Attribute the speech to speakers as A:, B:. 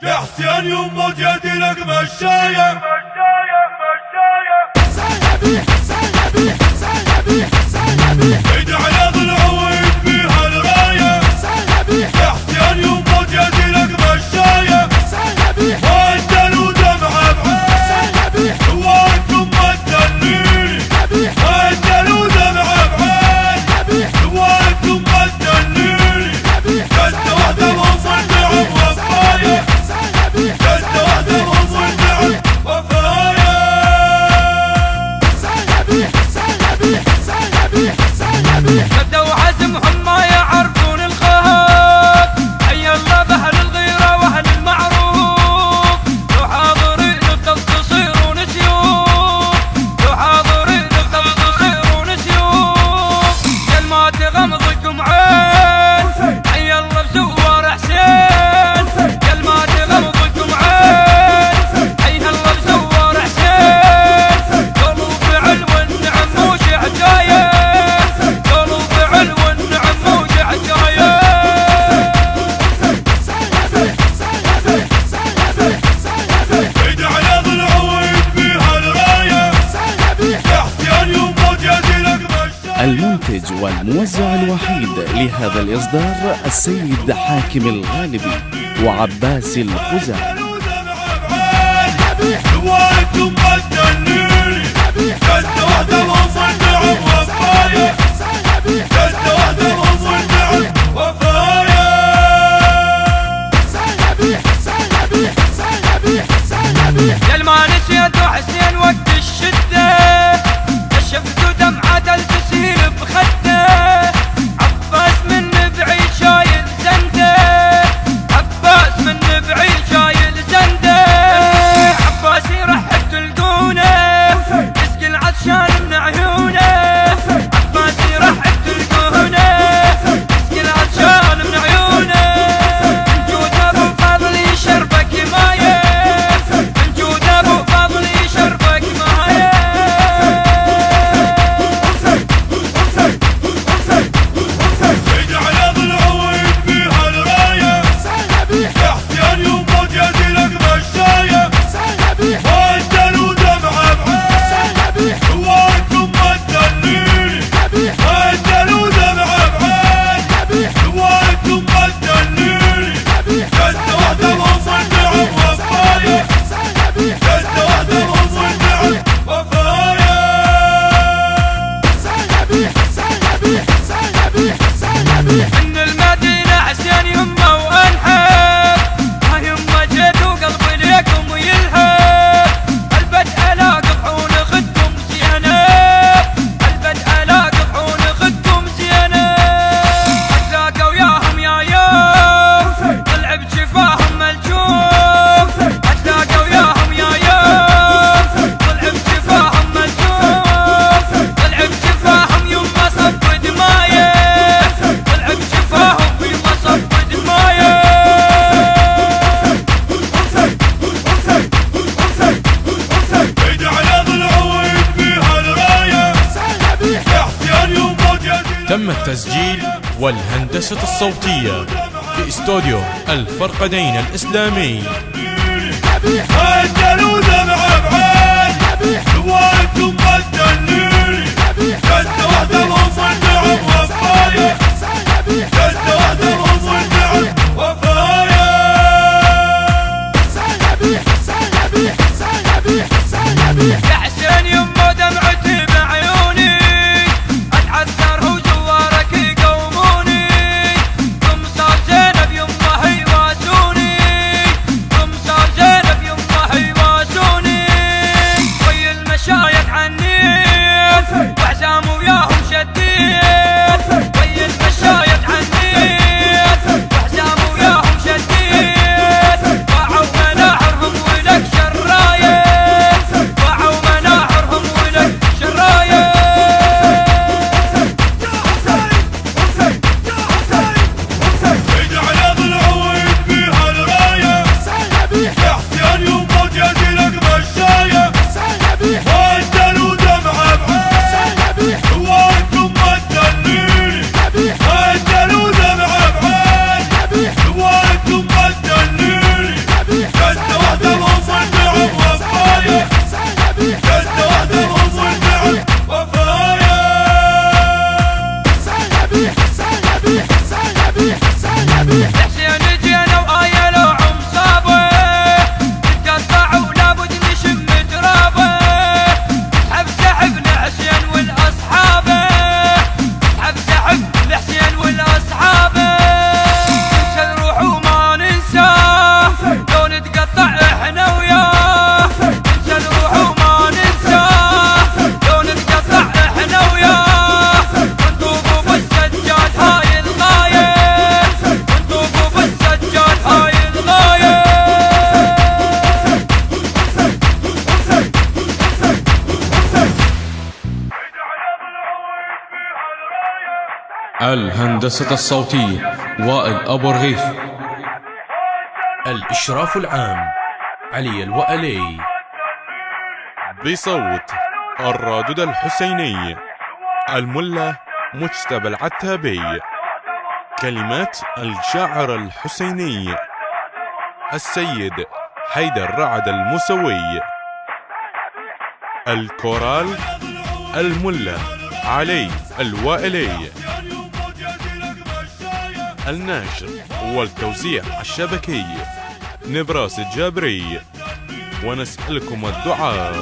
A: يا حسين يمه جدي لك مشاية ايد على ضلع ويد فيها الراية يا حسين يمه جدي لك مشاية وانت له دمعة بعين وانتم ما تدليني وانت له دمعة بعين وانتم ما تدليني جدة واحدة مصدعة وفاية جدة واحدة مصدعة وفاية
B: بدوا عزمهم ما يعرفون الخوف حي الله بأهل الغيرة وأهل المعروف لو حاضرين تصيرون سيوف لو حاضرين تصيرون سيوف كل ما تغمضكم عين حي الله بزوار حسين كل ما تغمضكم عين حي الله بزوار حسين قولوا فعل والنعم مو حكاية
C: المنتج والموزع الوحيد لهذا الإصدار السيد حاكم الغالبي وعباس الخزاعي.
A: وانتم ما تدليني جدة واحدة مصدعة وفاية جدة واحدة مصدعة وفاية
B: يا ما نسيت حسين وقت الشدة كشفت دمعة التسهيل بخده عباس من بعيد شايل زنده عباس من بعيد شايل زنده عباس يرحب تلقونه يسقي العطشان من عيونه عباس يرحب تلقونه يسقي العطشان من عيونه من جود ابو فاضل يشربك مايه من جود ابو فاضل يشربك مايه
A: ايد على ضلع ويد فيها الراية يا حسين يمه جدي لك مشاية وانت له دمعة بعين وانتم ما تدليني وانت له دمعة بعين وانتم ما تدليني جدة واحدة مصدعة وفاية جدة واحدة مصدعة وفاية
B: من المدينة حسين يمه وانحب ها يمه جيت وقلبي ليكم ويلهب البدء لا قطعون خدكم زينب البدء لا قطعون خدكم زينب اتلاقى وياهم يا يوم طلع بجفاهم ملجوم اتلاقى وياهم يا يوم طلع بجفاهم ملجوم طلع بجفاهم يمه صب دمايه طلع بجفاهم يمه صب دمايه
A: ايد على ضلع ويد فيها الراية يا حسين يمه جدي
D: تم التسجيل والهندسة الصوتية في استوديو الفرقدين الإسلامي.
A: وانت له دمعة بعين وانتم ما تدليني جدة واحدة مصدعة وفاية جدة واحدة مصدعة وفاية
B: يا حسين يمه دمعتي بعيوني اتعثر وزوارك يقوموني قمصار زينب يمه يواسوني قمصار زينب يمه يواسوني وي المشايخ عنيت وعزام وياهم شديت وي
D: الهندسة الصوتية وائل أبو رغيف. الإشراف العام علي الوألي.
A: بصوت الرادود الحسيني الملا مجتبى العتابي. كلمات الشاعر الحسيني السيد حيدر رعد الموسوي. الكورال الملا علي الوائلي. النشر والتوزيع الشبكي نبراس الجابري. ونسألكم الدعاء.